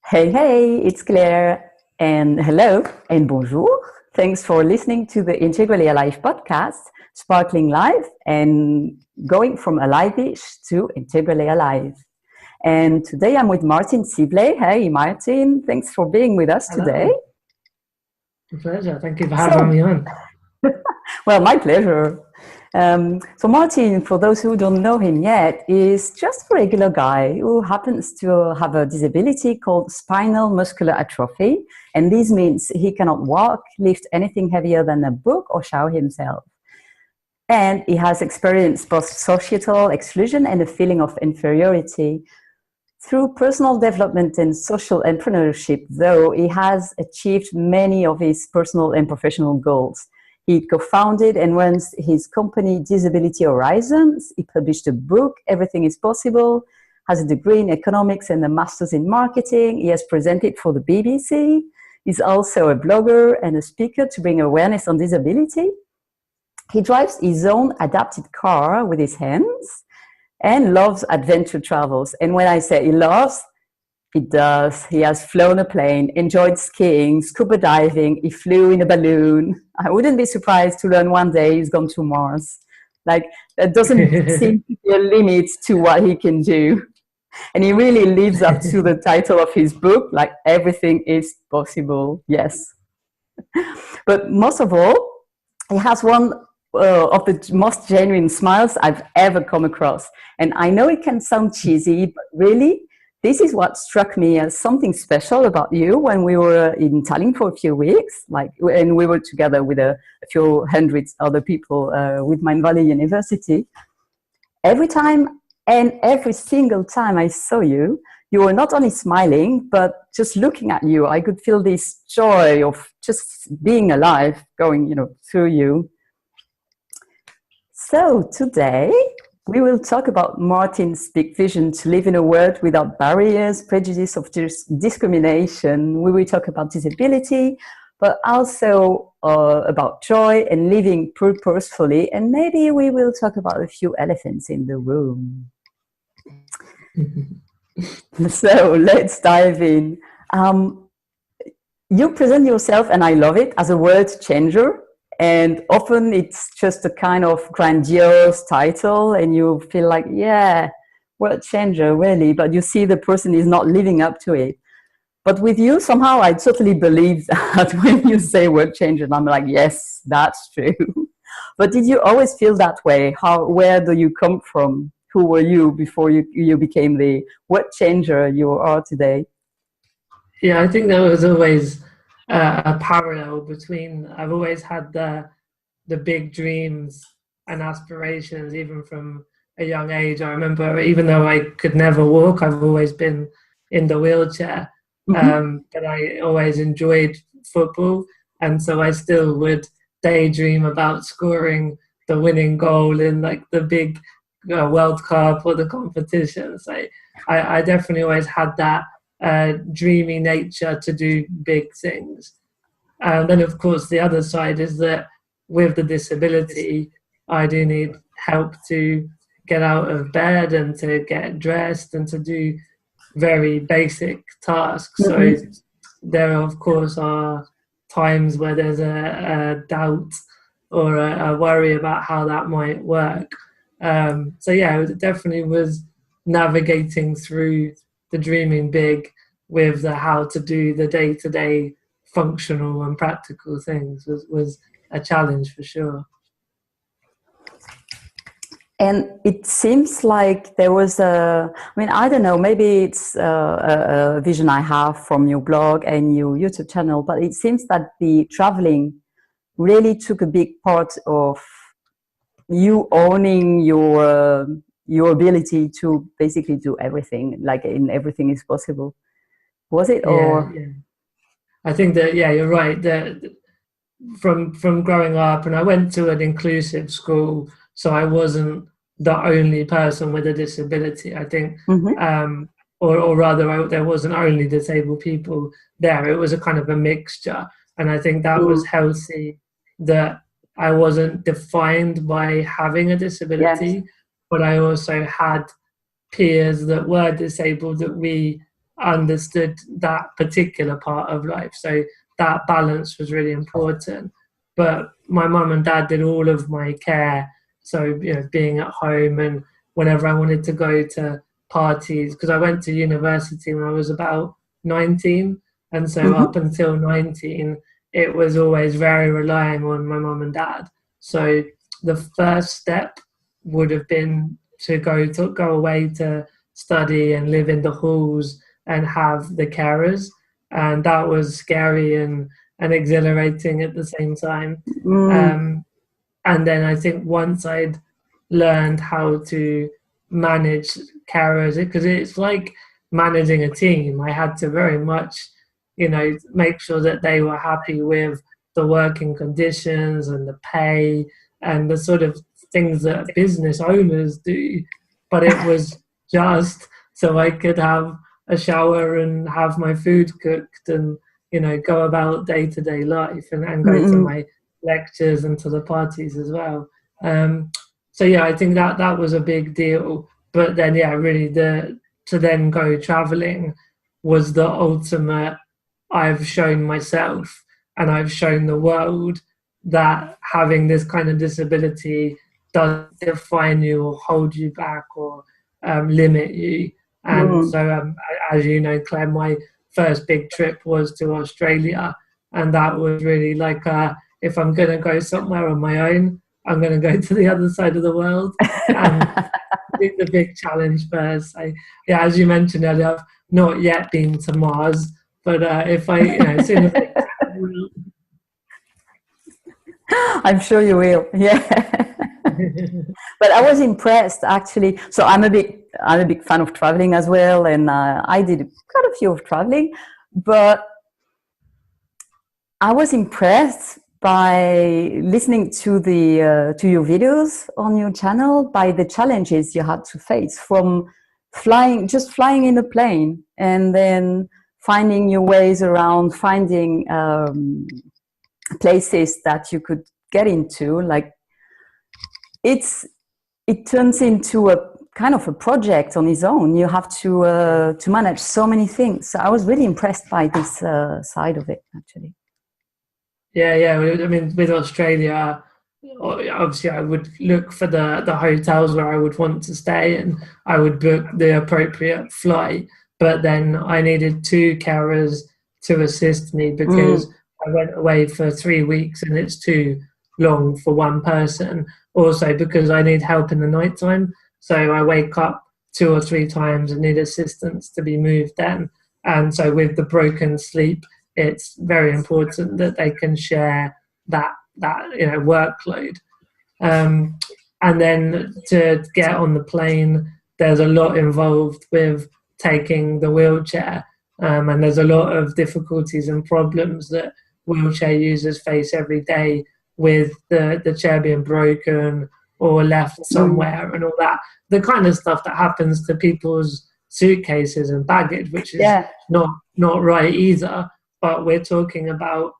Hey, hey, it's Claire, and hello and bonjour. Thanks for listening to the Integrally Alive podcast, sparkling life and going from alive-ish to integrally alive. And today I'm with Martyn Sibley. Hey, Martyn, thanks for being with us today. Hello, a pleasure. Thank you for having So, me on. well, my pleasure. So Martyn, for those who don't know him yet, is just a regular guy who happens to have a disability called spinal muscular atrophy. And this means he cannot walk, lift anything heavier than a book, or shower himself. And he has experienced both societal exclusion and a feeling of inferiority. Through personal development and social entrepreneurship, though, he has achieved many of his personal and professional goals. He co-founded and runs his company Disability Horizons. He published a book, Everything is Possible, has a degree in economics and a master's in marketing. He has presented for the BBC. He's also a blogger and a speaker to bring awareness on disability. He drives his own adapted car with his hands and loves adventure travels. And when I say he loves, he does. He has flown a plane, enjoyed skiing, scuba diving. He flew in a balloon. I wouldn't be surprised to learn one day he's gone to Mars. Like, there doesn't seem to be a limit to what he can do. And he really lives up to the title of his book, like, everything is possible. Yes. But most of all, he has one of the most genuine smiles I've ever come across. And I know it can sound cheesy, but really, this is what struck me as something special about you when we were in Tallinn for a few weeks, and we were together with a few hundreds other people with Mind Valley University. Every time and every single time I saw you, you were not only smiling, but just looking at you, I could feel this joy of just being alive going, through you. So today we will talk about Martyn's big vision to live in a world without barriers, prejudice, or discrimination. We will talk about disability, but also about joy and living purposefully. And maybe we will talk about a few elephants in the room. So let's dive in. You present yourself, and I love it, as a world changer. And often it's just a kind of grandiose title and you feel like, yeah, world changer, really. But you see the person is not living up to it. But with you, somehow I totally believe that when you say world changer, and I'm like, yes, that's true. But did you always feel that way? Where do you come from? Who were you before you became the world changer you are today? Yeah, I think there was always a parallel between. I've always had the big dreams and aspirations, even from a young age. I remember, even though I could never walk, I've always been in the wheelchair. But I always enjoyed football, and so I still would daydream about scoring the winning goal in like the big World Cup or the competitions. I definitely always had that dreamy nature to do big things. And then, of course, the other side is that with the disability, I do need help to get out of bed and to get dressed and to do very basic tasks. So there, of course, are times where there's a doubt or a worry about how that might work. So yeah, it definitely was navigating through the dreaming big with the how to do the day-to-day functional and practical things was a challenge for sure. And it seems like there was I don't know, maybe it's a vision I have from your blog and your YouTube channel, but it seems that the traveling really took a big part of you owning your ability to basically do everything, like in everything is possible. Was it? Yeah, Or yeah. I think that, yeah, you're right. From growing up, and I went to an inclusive school, so I wasn't the only person with a disability. I think, or rather, there wasn't only disabled people there. It was a kind of a mixture, and I think that was healthy. That I wasn't defined by having a yes, disability, but I also had peers that were disabled that we understood that particular part of life. So that balance was really important. But my mum and dad did all of my care. So, being at home, and whenever I wanted to go to parties, because I went to university when I was about 19. And so up until 19, it was always very relying on my mum and dad. So the first step would have been to go away to study and live in the halls and have the carers. And that was scary and exhilarating at the same time. And then I think once I'd learned how to manage carers, because it's like managing a team, I had to very much, make sure that they were happy with the working conditions and the pay and the sort of things that business owners do. But it was just so I could have a shower and have my food cooked and, go about day-to-day life and go to my lectures and to the parties as well. So yeah, I think that was a big deal. But then, yeah, really to then go traveling was the ultimate. I've shown myself and I've shown the world that having this kind of disability doesn't define you or hold you back or limit you. And so, as you know, Claire, my first big trip was to Australia, and that was really like, if I'm going to go somewhere on my own, I'm going to go to the other side of the world. And I think the big challenge first. Yeah, as you mentioned earlier, I've not yet been to Mars, but if I, as soon as I can, I'm sure you will. Yeah. But I was impressed actually. So I'm a big fan of traveling as well, and I did quite a few of traveling. But I was impressed by listening to your videos on your channel, by the challenges you had to face from flying in a plane, and then finding your ways around, finding places that you could get into. Like it turns into a kind of a project on its own. You have to manage so many things. So I was really impressed by this side of it, actually. Yeah. I mean, with Australia, obviously I would look for the hotels where I would want to stay, and I would book the appropriate flight. But then I needed 2 carers to assist me because I went away for 3 weeks and it's too long for one person. Also because I need help in the nighttime. So I wake up 2 or 3 times and need assistance to be moved then. And so with the broken sleep, it's very important that they can share that workload. And then to get on the plane, there's a lot involved with taking the wheelchair, and there's a lot of difficulties and problems that wheelchair users face every day, with the chair being broken or left somewhere and all that. The kind of stuff that happens to people's suitcases and baggage, which is not right either. But we're talking about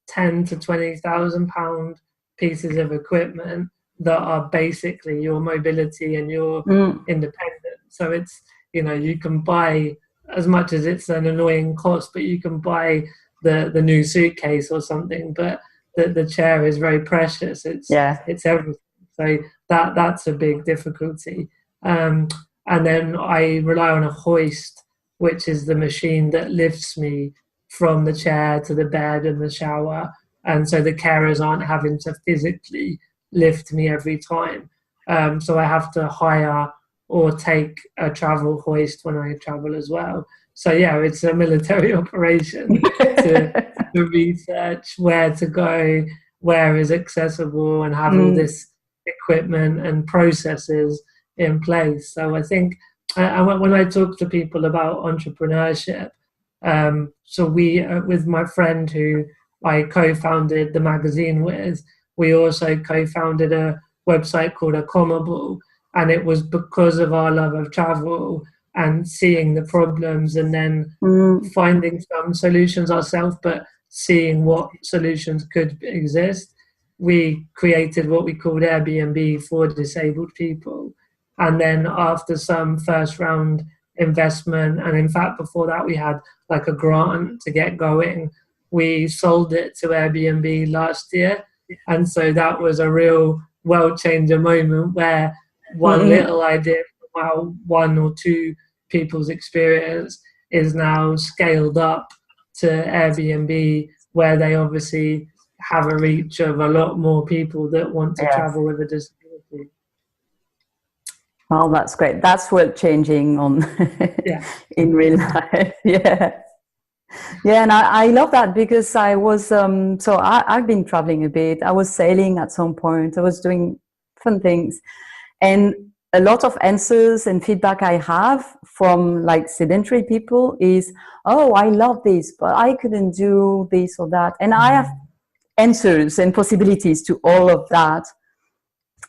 10 to 20,000 pound pieces of equipment that are basically your mobility and your independence. So it's, you can buy, as much as it's an annoying cost, but you can buy the new suitcase or something, but the chair is very precious. It's everything. So that's a big difficulty. And then I rely on a hoist, which is the machine that lifts me from the chair to the bed and the shower. And so the carers aren't having to physically lift me every time. So I have to hire or take a travel hoist when I travel as well. So yeah, it's a military operation to research where to go, where is accessible, and have all this equipment and processes in place. So I think when I talk to people about entrepreneurship, so we, with my friend who I co-founded the magazine with, we also co-founded a website called Accomable, and it was because of our love of travel and seeing the problems and then finding some solutions ourselves, but seeing what solutions could exist. We created what we called Airbnb for disabled people. And then after some first round investment. And in fact, before that, we had like a grant to get going. We sold it to Airbnb last year. And so that was a real world changer moment where one little idea from how one or two people's experience is now scaled up to Airbnb, where they obviously have a reach of a lot more people that want to travel with a disability. Well, that's great. That's world changing on in real life. Yeah, and I love that, because I was so I've been traveling a bit. I was sailing at some point. I was doing fun things, and a lot of answers and feedback I have from like sedentary people is, oh, I love this, but I couldn't do this or that. And I have answers and possibilities to all of that.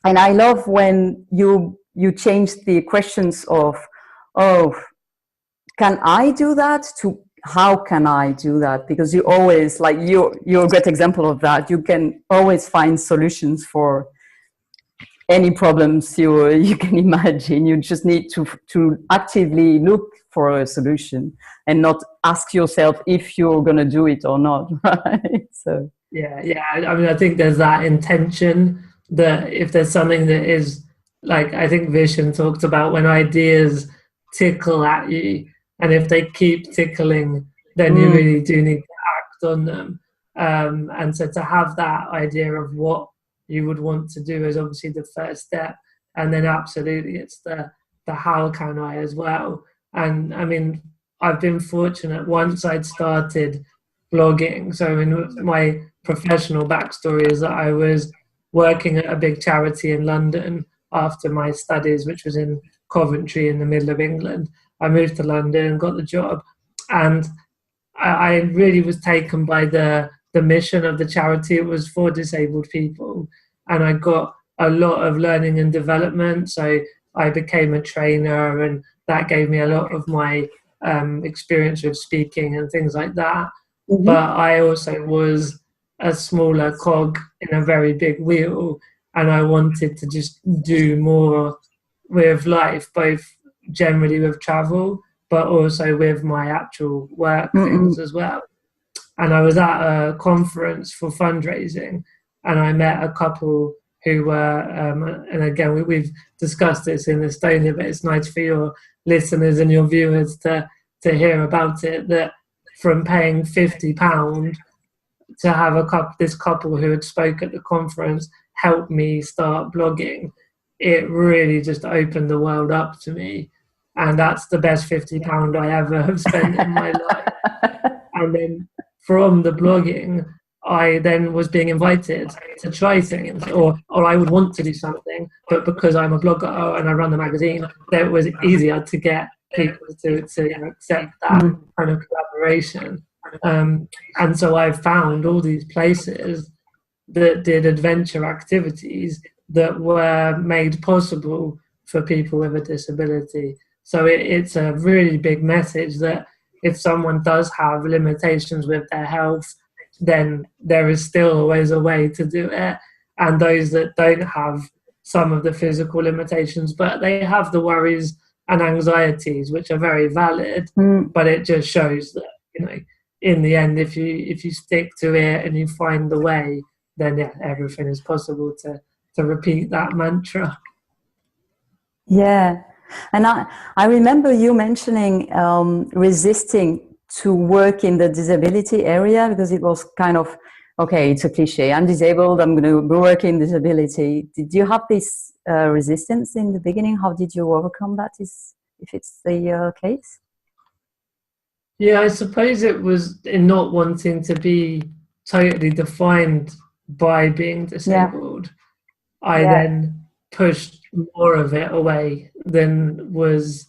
And I love when you change the questions of, oh, can I do that, to how can I do that? Because you always, like, you're a great example of that. You can always find solutions for any problems you can imagine. You just need to actively look for a solution and not ask yourself if you're going to do it or not, right? So I mean, I think there's that intention that if there's something that is, like, I think Vishen talked about, when ideas tickle at you, and if they keep tickling, then you really do need to act on them. And so to have that idea of what you would want to do is obviously the first step, and then absolutely it's the how can I as well. And I mean, I've been fortunate. Once I'd started blogging, so in my professional backstory is that I was working at a big charity in London after my studies, which was in Coventry in the middle of England. I moved to London and got the job, and I really was taken by the mission of the charity. It was for disabled people, and I got a lot of learning and development. So I became a trainer, and that gave me a lot of my experience with speaking and things like that. But I also was a smaller cog in a very big wheel, and I wanted to just do more with life, both generally with travel, but also with my actual work things as well. And I was at a conference for fundraising, and I met a couple who were, and again, we've discussed this in Estonia, but it's nice for your listeners and your viewers to hear about it, that from paying £50 to have this couple who had spoke at the conference help me start blogging, it really just opened the world up to me. And that's the best £50 I ever have spent in my life. And then from the blogging, I then was being invited to try things, or I would want to do something, but because I'm a blogger and I run the magazine, it was easier to get people to accept that kind of collaboration. And so I found all these places that did adventure activities that were made possible for people with a disability. So it's a really big message that if someone does have limitations with their health, then there is still always a way to do it. And those that don't have some of the physical limitations, but they have the worries and anxieties, which are very valid, but it just shows that, in the end, if you stick to it and you find the way, then everything is possible, to repeat that mantra. Yeah. And I remember you mentioning resisting to work in the disability area, because it was kind of, okay, it's a cliche, I'm disabled, I'm going to work in disability. Did you have this resistance in the beginning? How did you overcome that, if it's the case? Yeah, I suppose it was in not wanting to be totally defined by being disabled. I then pushed more of it away than was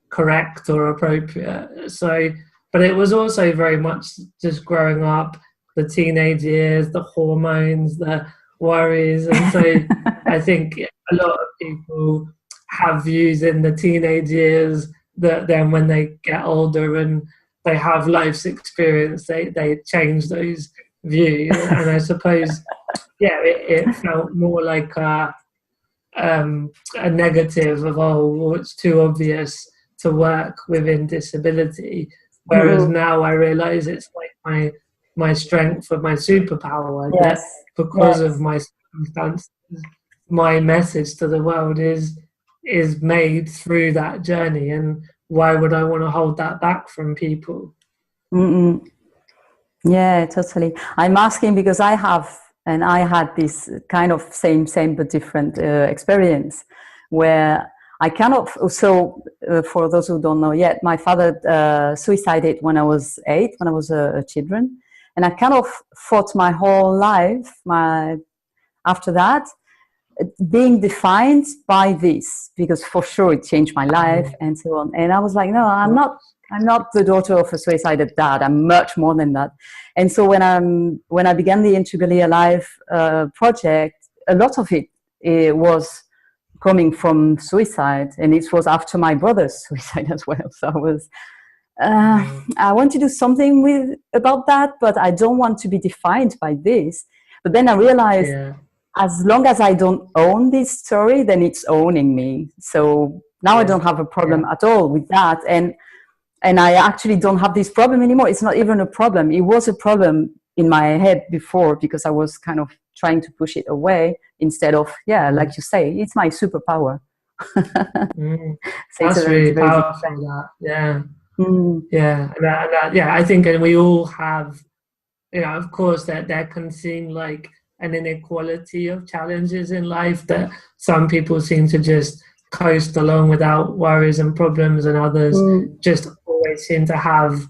correct or appropriate. So, but it was also very much just growing up, the teenage years, the hormones, the worries. And so I think a lot of people have views in the teenage years that then when they get older and they have life's experience, they change those views. And I suppose, it felt more like a negative of, well, it's too obvious to work within disability. Whereas Mm-hmm. now I realize it's like my strength or my superpower, Yes. that because of Yes. my circumstances, my message to the world is made through that journey. And why would I want to hold that back from people? Mm-mm. Yeah, totally. I'm asking because I have, and I had this kind of same but different experience where I kind of, so for those who don't know yet, my father suicided when I was 8, when I was a children. And I kind of fought my whole life, after that, being defined by this, because for sure it changed my life and so on. And I was like, no, I'm not the daughter of a suicided dad. I'm much more than that. And so when I began the Integrally Alive project, a lot of it was coming from suicide, and it was after my brother's suicide as well. So I want to do something about that, but I don't want to be defined by this. But then I realized, as long as I don't own this story, then it's owning me. So now I don't have a problem at all with that. And I actually don't have this problem anymore. It's not even a problem. It was a problem in my head before, because I was kind of trying to push it away instead of, like you say, it's my superpower. So That's really powerful, that. Yeah. And I think, and we all have, of course, that there can seem like an inequality of challenges in life, that some people seem to just coast along without worries and problems, and others just always seem to have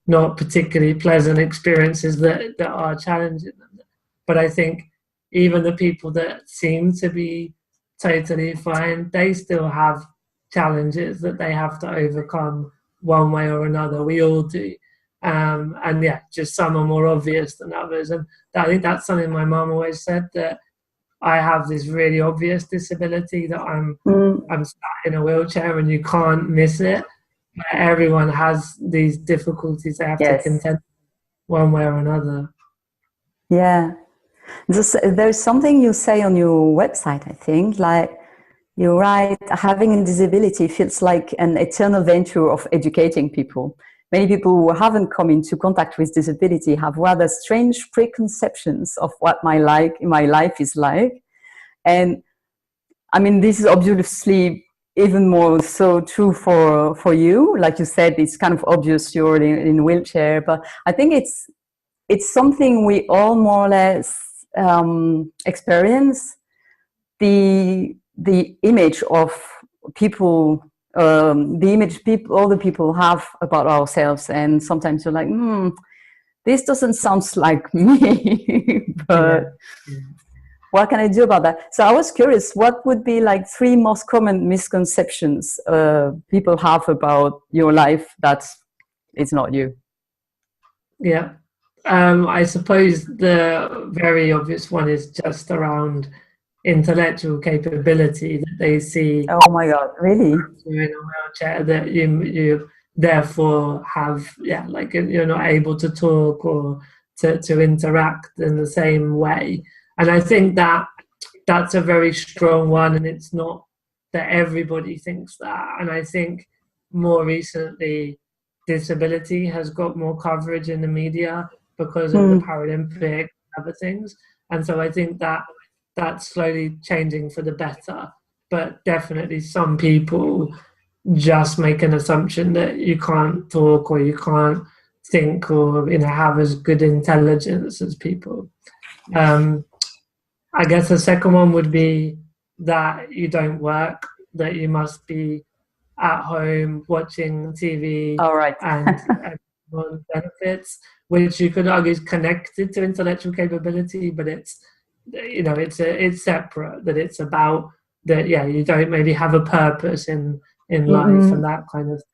not particularly pleasant experiences that are challenging them. But I think even the people that seem to be totally fine, they still have challenges that they have to overcome one way or another. We all do. And just some are more obvious than others. And I think that's something my mum always said, that I have this really obvious disability, that I'm sat in a wheelchair and you can't miss it. But everyone has these difficulties they have to contend one way or another. Yeah. There's something you say on your website, I think, like you write, having a disability feels like an eternal venture of educating people. Many people who haven't come into contact with disability have rather strange preconceptions of what my life is like. And I mean, this is obviously even more so true for you. Like you said, it's kind of obvious you're in a wheelchair, but I think it's something we all more or less experience. The image of people, all the people have about ourselves, and sometimes you're like, this doesn't sound like me, but what can I do about that? So I was curious, what would be like 3 most common misconceptions people have about your life that it's not you? Yeah. I suppose the very obvious one is just around intellectual capability, that they see. Oh my God, really? You're in a wheelchair, that you therefore have, like you're not able to talk or to interact in the same way. And I think that's a very strong one, and it's not that everybody thinks that. And I think more recently, disability has got more coverage in the media because of the Paralympic and other things. And so I think that's slowly changing for the better. But definitely some people just make an assumption that you can't talk or you can't think or have as good intelligence as people. I guess the second one would be that you don't work, that you must be at home watching TV and benefits, which you could argue is connected to intellectual capability, but it's separate, that it's about that you don't maybe have a purpose in life and that kind of thing.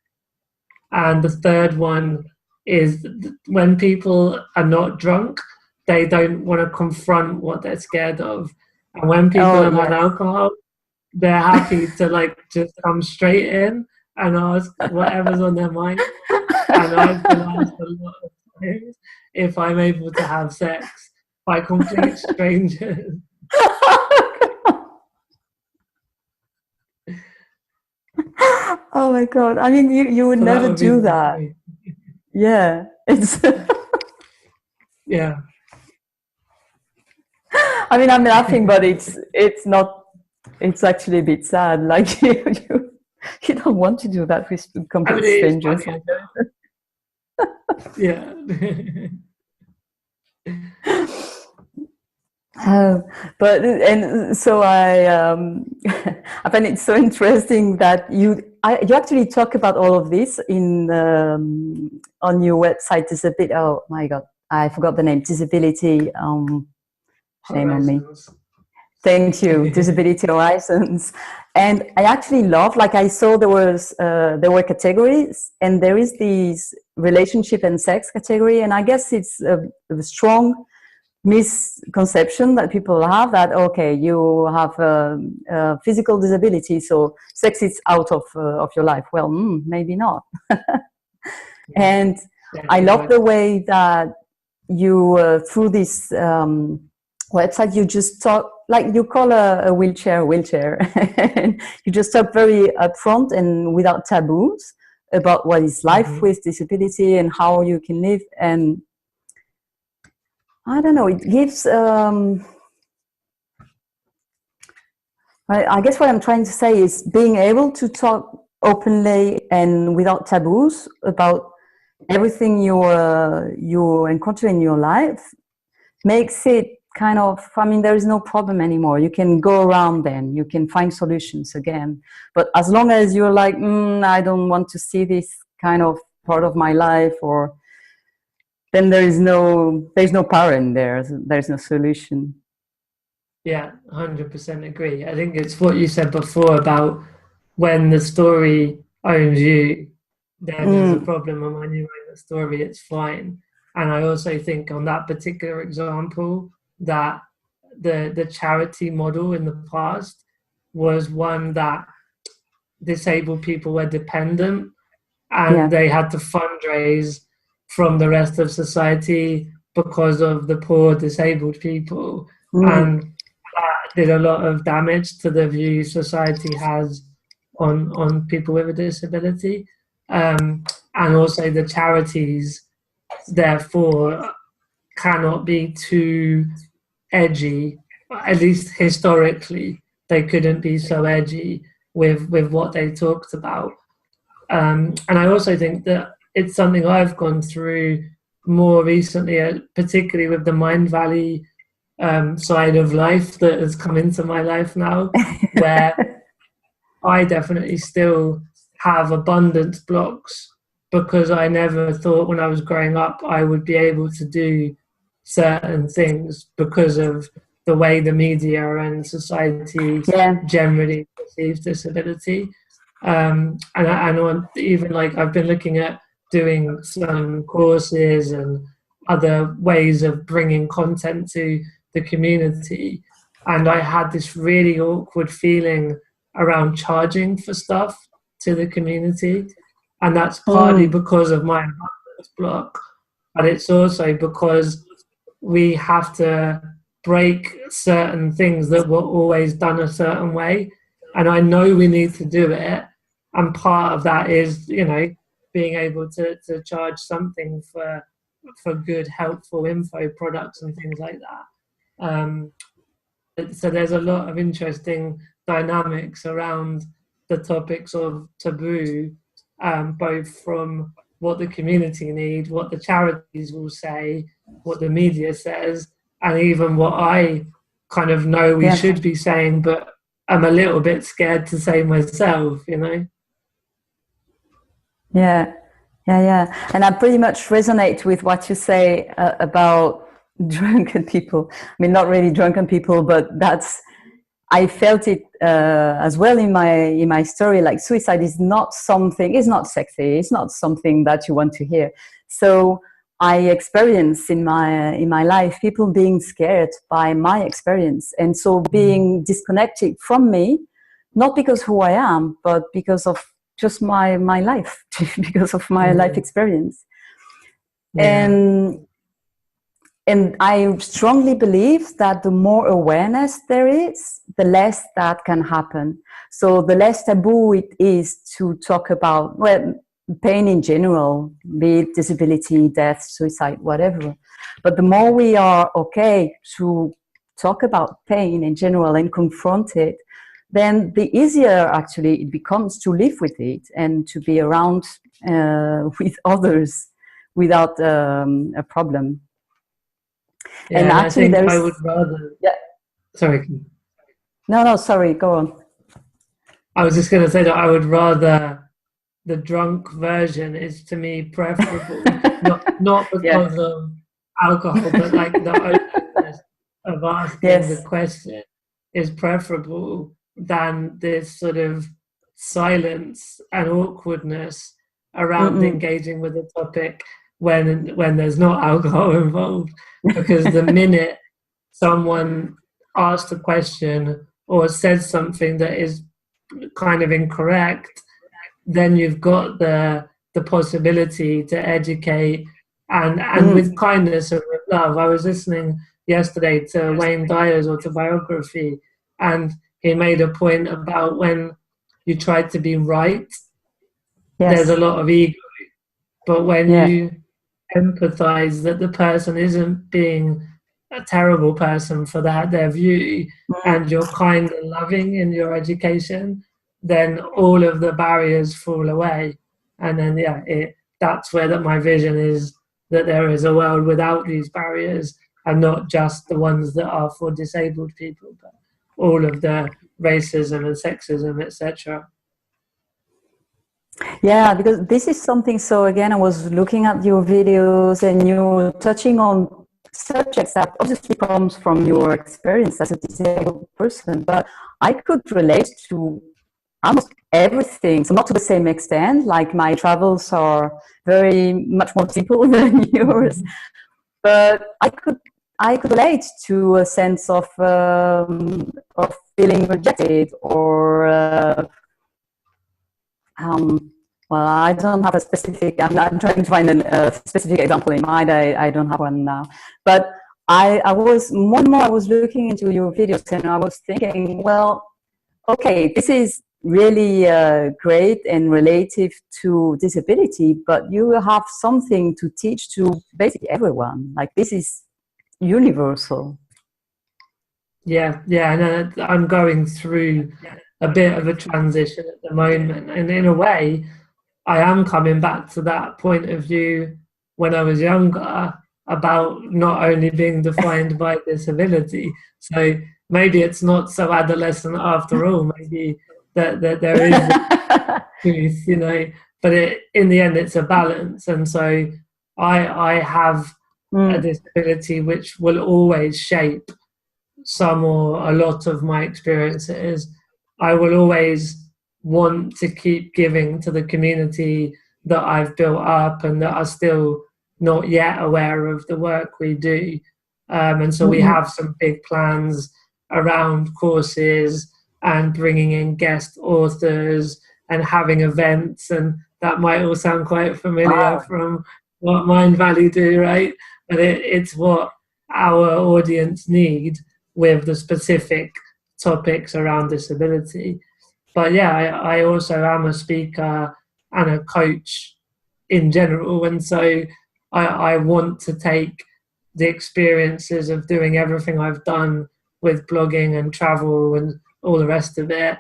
And the third one is when people are not drunk, they don't want to confront what they're scared of. And when people have had alcohol, they're happy to just come straight in and ask whatever's on their mind. And I've been asked a lot of times if I'm able to have sex by complete strangers. Oh my God. I mean, you would So that never would be do that. me. Yeah. It's, Yeah. I mean, I'm laughing, but it's not, it's actually a bit sad. Like you don't want to do that with I mean, complete it is strangers. funny. Yeah. Uh, but and so I find it so interesting that you actually talk about all of this in on your website. Is a bit, oh my God, I forgot the name. Disability. Shame on me. Horizons. Thank you. Disability Horizons. And I actually love, like I saw there were categories, and there is this relationship and sex category, and I guess it's a strong misconception that people have that, okay, you have a physical disability, so sex is out of your life. Well, maybe not. And Yeah, I good love point. the way that you through this website, you just talk, like you call a wheelchair and you just talk very upfront and without taboos about what is life with disability and how you can live. And I don't know, it gives I guess what I'm trying to say is being able to talk openly and without taboos about everything you encounter in your life makes it kind of, I mean, there is no problem anymore. You can go around then, you can find solutions again. But as long as you're like, I don't want to see this kind of part of my life, or then there's no power in there. There's no solution. Yeah, 100% agree. I think it's what you said before about when the story owns you, then there's a Mm, problem, and when you own the story, it's fine. And I also think on that particular example that the charity model in the past was one that disabled people were dependent, and yeah. they had to fundraise from the rest of society because of the poor disabled people. Mm, And that did a lot of damage to the view society has on people with a disability. And also the charities, therefore, cannot be too edgy, at least historically, they couldn't be so edgy with what they talked about. And I also think that it's something I've gone through more recently, particularly with the Mind Valley side of life that has come into my life now, where I definitely still have abundance blocks because I never thought when I was growing up I would be able to do certain things because of the way the media and society yeah. generally perceives disability. And I know even like I've been looking at doing some courses and other ways of bringing content to the community. And I had this really awkward feeling around charging for stuff to the community. And that's partly Mm, because of my abundance block, but it's also because we have to break certain things that were always done a certain way. And I know we need to do it. And part of that is, being able to charge something for good, helpful info products and things like that. So there's a lot of interesting dynamics around the topics of taboo, both from what the community need, what the charities will say, what the media says, and even what I kind of know we yeah. should be saying, but I'm a little bit scared to say myself. Yeah, yeah. And I pretty much resonate with what you say about drunken people. I mean, not really drunken people, but I felt it as well in my story. Like suicide is not something, it's not sexy, it's not something that you want to hear. So I experience in my life people being scared by my experience, and so being disconnected from me, not because who I am, but because of just my life, because of my life Mm, experience. yeah. And And I strongly believe that the more awareness there is, the less that can happen. So the less taboo it is to talk about, well, pain in general, be it disability, death, suicide, whatever. But the more we are okay to talk about pain in general and confront it, then the easier actually it becomes to live with it and to be around with others without a problem. Yeah, And actually, I think there I is. would rather. Yeah. Sorry. No, sorry, go on. I was just going to say that I would rather the drunk version is to me preferable, not Yeah. because of alcohol, but like the openness of asking the Yes. question is preferable than this sort of silence and awkwardness around Mm-mm. engaging with a topic when there's not alcohol involved. Because the minute someone asks a question or says something that is kind of incorrect, then you've got the possibility to educate and with kindness and with love. I was listening yesterday to Wayne Dyer's autobiography, and he made a point about when you try to be right, there's a Yes. lot of ego, but when Yeah. you empathize that the person isn't being a terrible person for their view, and you're kind and loving in your education, then all of the barriers fall away. And then that's where my vision is, that there is a world without these barriers, and not just the ones that are for disabled people, but all of the racism and sexism, etc. Yeah, because this is something. So again, I was looking at your videos, and you're touching on subjects that obviously comes from your experience as a disabled person. But I could relate to almost everything. So not to the same extent. Like my travels are very much more simple than yours, but I could relate to a sense of feeling rejected or well, I don't have a specific. I'm trying to find a specific example in mind. I don't have one now, but I was more and more. I was looking into your videos and I was thinking, well, okay, this is really great and relative to disability, but you have something to teach to basically everyone. Like this is universal. Yeah, and I'm going through a bit of a transition at the moment, and in a way, I am coming back to that point of view when I was younger about not only being defined by disability. So maybe it's not so adolescent after all. Maybe that there is truth, But in the end, it's a balance, and so I have a disability which will always shape some or a lot of my experiences. I will always want to keep giving to the community that I've built up and that are still not yet aware of the work we do. And so we have some big plans around courses and bringing in guest authors and having events. And that might all sound quite familiar Wow. from what Mind Valley do, right? But it's what our audience need with the specific topics around disability. But yeah, I also am a speaker and a coach in general. And so I want to take the experiences of doing everything I've done with blogging and travel and all the rest of it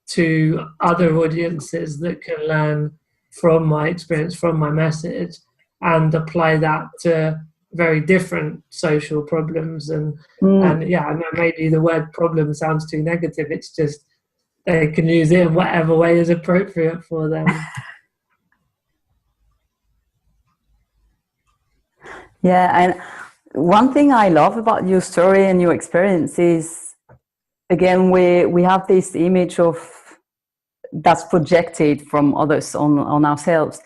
to other audiences that can learn from my experience, from my message, and apply that to very different social problems. And yeah, I know maybe the word problem sounds too negative. It's just they can use it in whatever way is appropriate for them. Yeah, and one thing I love about your story and your experience is, again, we have this image of that's projected from others on ourselves,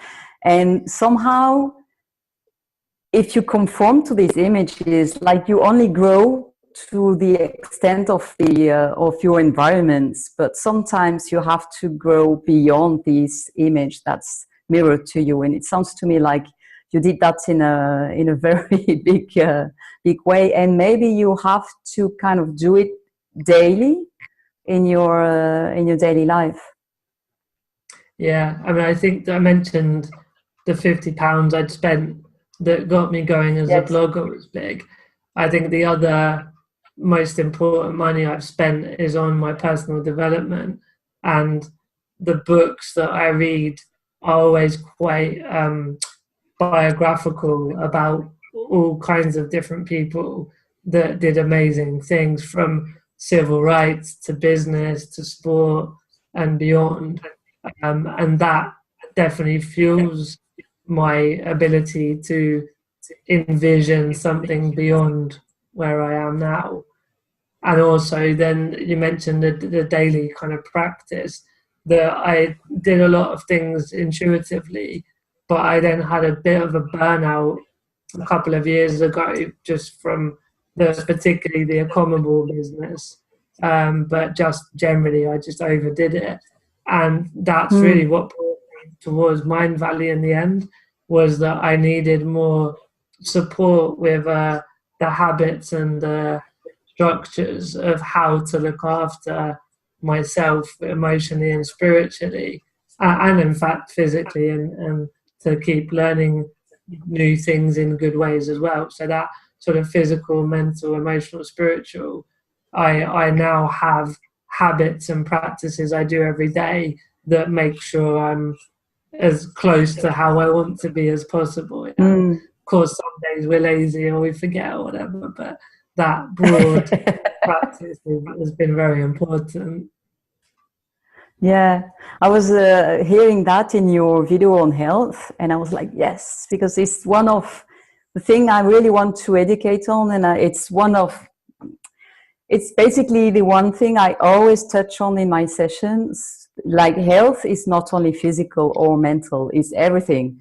and somehow, if you conform to these images, like you only grow to the extent of the of your environments, but sometimes you have to grow beyond this image that's mirrored to you. And it sounds to me like you did that in a very big way, and maybe you have to kind of do it daily in your daily life. Yeah, I mean, I think I mentioned the £50 I'd spent that got me going as a Yes. blogger was big. I think the other most important money I've spent is on my personal development, and the books that I read are always quite biographical about all kinds of different people that did amazing things, from civil rights to business to sport and beyond. And that definitely fuels my ability to envision something beyond where I am now. And also, then you mentioned the daily kind of practice, that I did a lot of things intuitively, but I then had a bit of a burnout a couple of years ago, just from particularly the accountable business. But just generally, I just overdid it. And that's really what brought me towards Mind Valley in the end, was that I needed more support with the habits and the structures of how to look after myself emotionally and spiritually, and in fact physically, and to keep learning new things in good ways as well. So that sort of physical, mental, emotional, spiritual, I now have habits and practices I do every day that make sure I'm as close to how I want to be as possible. Of course, some days we're lazy or we forget or whatever, but that broad practice has been very important. Yeah, I was hearing that in your video on health, and I was like, yes, because it's one of the thing I really want to educate on, and it's basically the one thing I always touch on in my sessions. Like, health is not only physical or mental, it's everything.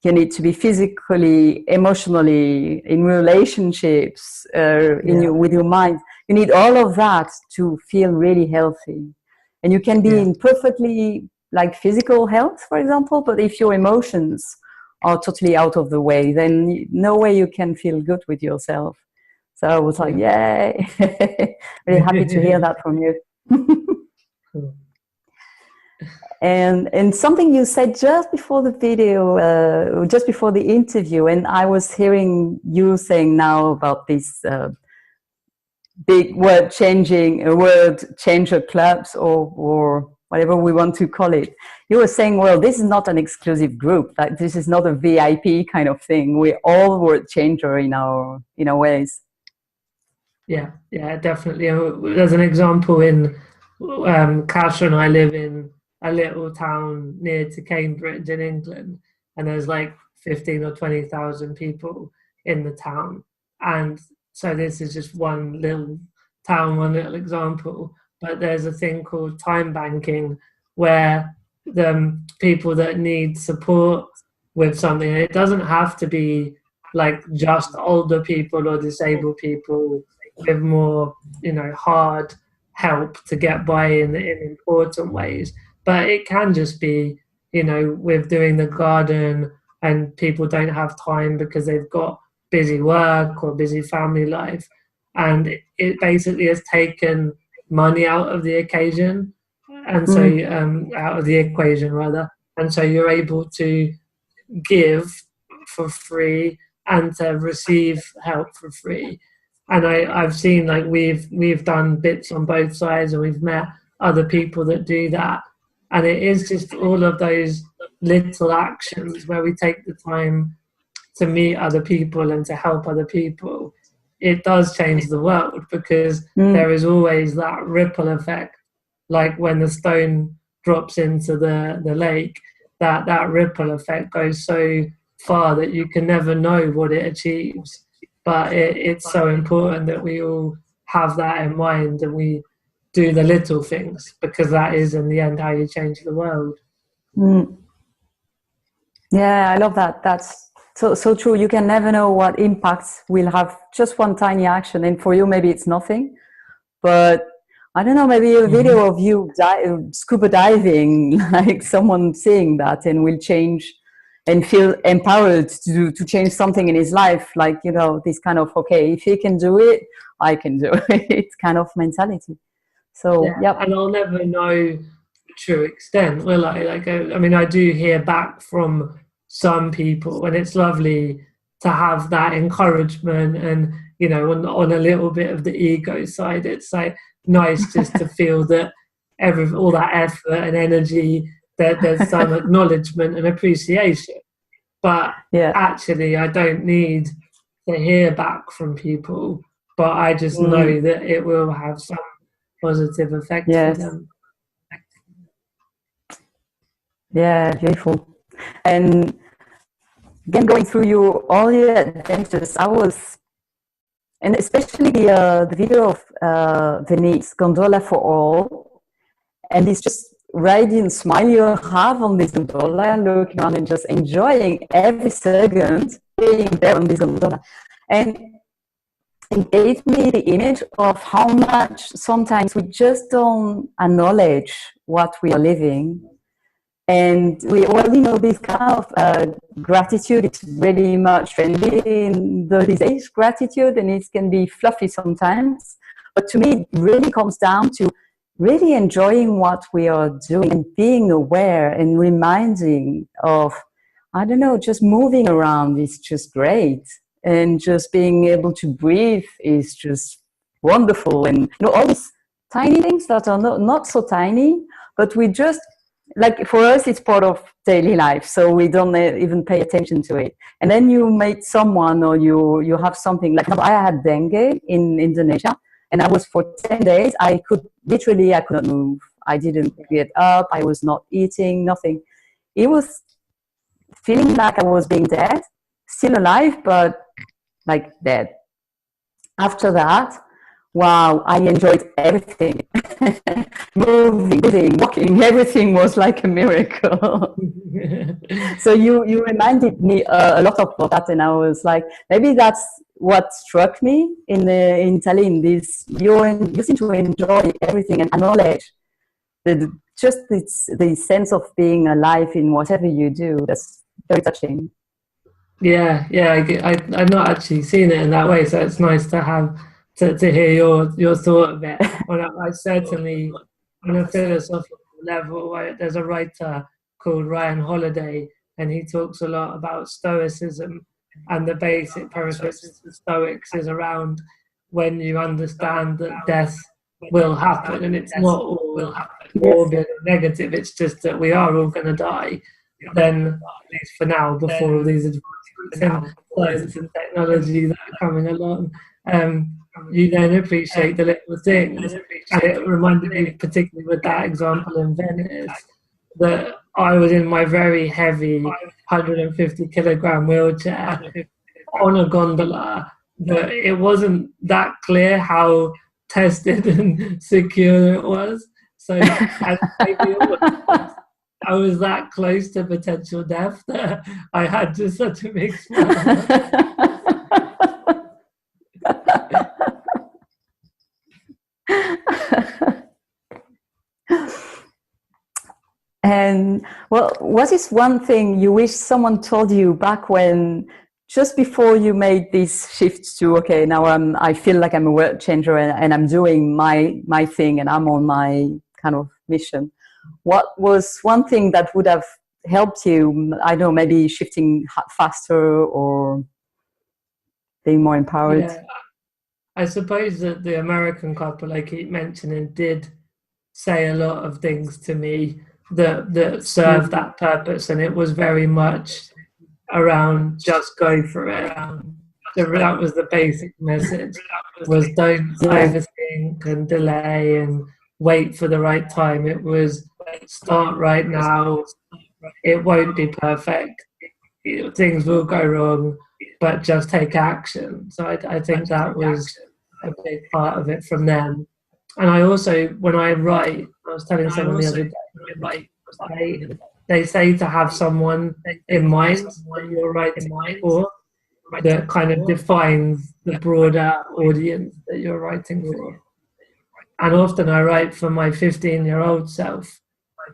You need to be physically, emotionally, in relationships, with your mind. You need all of that to feel really healthy. And you can be in perfectly, like, physical health, for example, but if your emotions are totally out of the way, then no way you can feel good with yourself. So I was like, yay. Really happy to hear that from you. Cool. And something you said just before the video, just before the interview, and I was hearing you saying now about this big word changer clubs, or whatever we want to call it. You were saying, well, this is not an exclusive group. Like, this is not a VIP kind of thing. We're all word changer in our ways. Yeah, definitely. There's an example in Kasia and I live in a little town near to Cambridge in England, and there's like 15 or 20,000 people in the town. And so this is just one little town, one little example. But there's a thing called time banking, where the people that need support with something, it doesn't have to be like just older people or disabled people with more, hard help to get by in important ways. But it can just be, with doing the garden, and people don't have time because they've got busy work or busy family life. And it basically has taken money out of the occasion. And so, out of the equation rather. And so you're able to give for free and to receive help for free. And I've seen, like, we've done bits on both sides, and we've met other people that do that. And it is just all of those little actions where we take the time to meet other people and to help other people. It does change the world, because there is always that ripple effect. Like when the stone drops into the lake, that ripple effect goes so far that you can never know what it achieves. But it's so important that we all have that in mind, and we do the little things, because that is in the end how you change the world. Yeah, I love that. That's so true. You can never know what impacts will have just one tiny action, and for you maybe it's nothing, but I don't know, maybe a video of you scuba diving, like someone seeing that, and will change and feel empowered to change something in his life. Like, you know, this kind of, okay, if he can do it, I can do it kind of mentality. So, yeah. And I'll never know the true extent, will I? Like, I mean, I do hear back from some people, and it's lovely to have that encouragement. And, you know, on a little bit of the ego side, it's like nice just to feel that all that effort and energy, that there's some acknowledgement and appreciation. But actually, I don't need to hear back from people, but I just know that it will have some positive effect for them. Yeah, beautiful. And again, going through your earlier adventures, and especially the video of Venice, Gondola for All, and it's just radiant smile you have on this gondola, looking around and just enjoying every second being there on this gondola. And it gave me the image of how much sometimes we just don't acknowledge what we are living. And we already know this kind of gratitude. It's really much trendy in these days, gratitude, and it can be fluffy sometimes. But to me, it really comes down to really enjoying what we are doing and being aware and reminding of, I don't know, just moving around is just great. And just being able to breathe is just wonderful. And, you know, all these tiny things that are not so tiny, but we just, like, for us, it's part of daily life, so we don't even pay attention to it. And then you meet someone, or you have something, like I had dengue in Indonesia, and I was for 10 days, I could not move. I didn't get up, I was not eating, nothing. It was feeling like I was being dead, still alive, but like dead. After that, wow, I enjoyed everything. Moving, walking, everything was like a miracle. So you reminded me a lot of that, and I was like, maybe that's what struck me in Tallinn. This you seem to enjoy everything and acknowledge the sense of being alive in whatever you do. That's very touching. Yeah, I've not actually seen it in that way, so it's nice to have to hear your thought of it. Well, I certainly, on a philosophical level, there's a writer called Ryan Holiday, and he talks a lot about Stoicism, and the basic premise of Stoics is around when you understand that death will happen, and it's not all morbid or negative, it's just that we are all going to die. Then, at least for now, before all these advances in science and technology that are coming along, you then appreciate the little things. And it reminded me, particularly with that example in Venice, that I was in my very heavy 150 kilogram wheelchair on a gondola, that it wasn't that clear how tested and secure it was. So I was that close to potential death that I had just such a big smile. And well, what is one thing you wish someone told you back when, just before you made this shift to, okay, now I feel like I'm a world changer and I'm doing my thing and I'm on my kind of mission? What was one thing that would have helped you? I don't know, maybe shifting faster or being more empowered? Yeah, I suppose that the American couple I keep mentioning did say a lot of things to me that served that purpose, and it was very much around just go for it. That was the basic message, was don't overthink and delay and wait for the right time. It was start right now. It won't be perfect. Things will go wrong, but just take action. So I think that was a big part of it from them. And I also, when I write, I was telling someone the other day, they say to have someone in mind when you're writing for, that kind of defines the broader audience that you're writing for. And often I write for my 15-year-old self,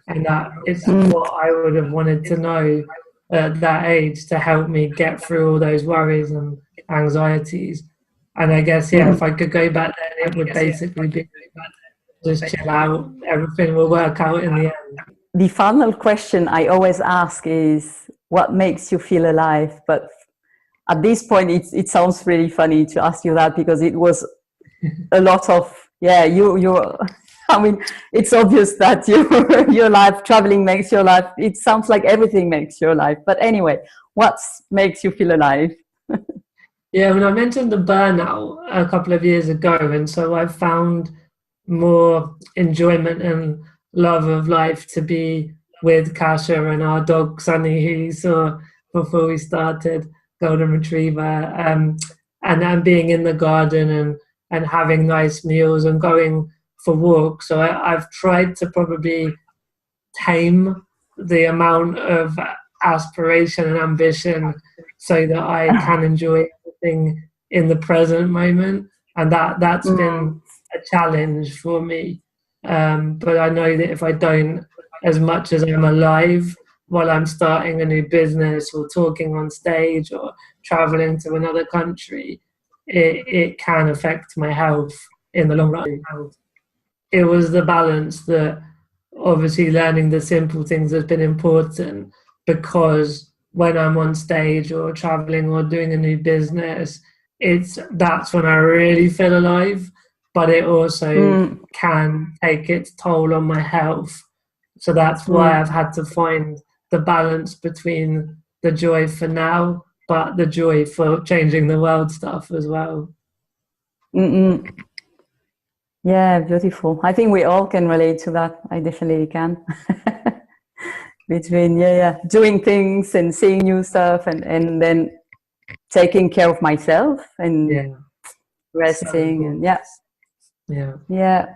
and that it's what I would have wanted to know at that age to help me get through all those worries and anxieties. And I guess, yeah, if I could go back then, it would basically be just chill out. Everything will work out in the end. The final question I always ask is, what makes you feel alive? But at this point, it sounds really funny to ask you that, because it was a lot of, yeah, I mean, it's obvious that your life, traveling makes your life, it sounds like everything makes your life. But anyway, what makes you feel alive? Yeah, when I mentioned the burnout a couple of years ago, and so I've found more enjoyment and love of life to be with Kasha and our dog Sunny, who you saw before we started, golden retriever, and then being in the garden and having nice meals and going for walks. So I've tried to probably tame the amount of aspiration and ambition so that I can enjoy everything in the present moment, and that's been a challenge for me. But I know that if I don't, as much as I'm alive while I'm starting a new business or talking on stage or traveling to another country, it can affect my health in the long run. It was the balance that obviously learning the simple things has been important, because when I'm on stage or traveling or doing a new business, that's when I really feel alive, but it also can take its toll on my health. So that's why I've had to find the balance between the joy for now, but the joy for changing the world stuff as well. Yeah, beautiful. I think we all can relate to that. I definitely can. Between doing things and seeing new stuff, and then taking care of myself and resting, and yeah.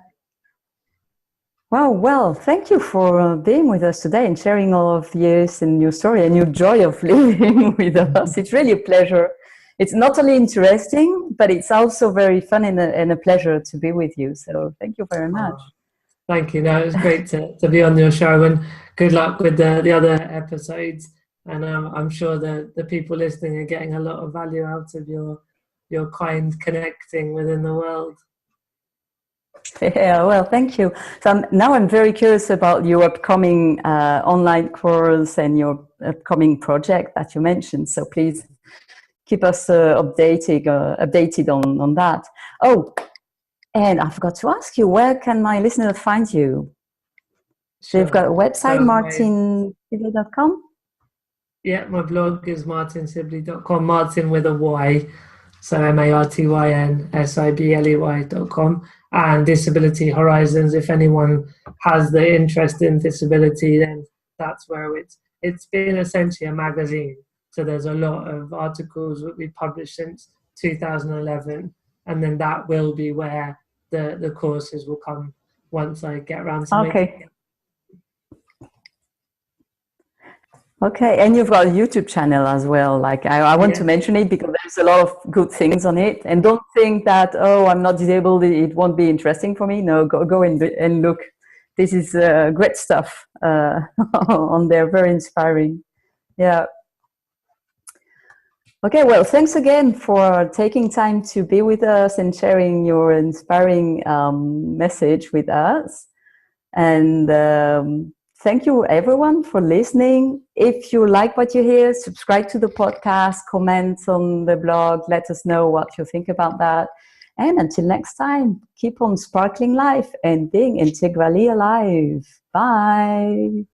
Wow, well, thank you for being with us today and sharing all of this and your story and your joy of living with us. It's really a pleasure. It's not only interesting, but it's also very fun and a pleasure to be with you. So thank you very much. Thank you. No, it was great to be on your show, and good luck with the other episodes. And I'm sure that the people listening are getting a lot of value out of your kind connecting within the world. Yeah, well, thank you. So now I'm very curious about your upcoming online course and your upcoming project that you mentioned. So please keep us updated on that. Oh, and I forgot to ask you, where can my listeners find you? So you've got a website, martynsibley.com? Yeah, my blog is martynsibley.com, Martyn with a Y, so MartynSibley.com, and Disability Horizons. If anyone has the interest in disability, then that's where it's been essentially a magazine. So there's a lot of articles that we've published since 2011, and then that will be where the courses will come once I get around to making it. Okay, and you've got a YouTube channel as well. Like I want to mention it because there's a lot of good things on it. And don't think that, oh, I'm not disabled, it won't be interesting for me. No, go and look. This is great stuff on there, very inspiring. Yeah. Okay, well, thanks again for taking time to be with us and sharing your inspiring message with us. And thank you, everyone, for listening. If you like what you hear, subscribe to the podcast, comment on the blog, let us know what you think about that. And until next time, keep on sparkling life and being integrally alive. Bye.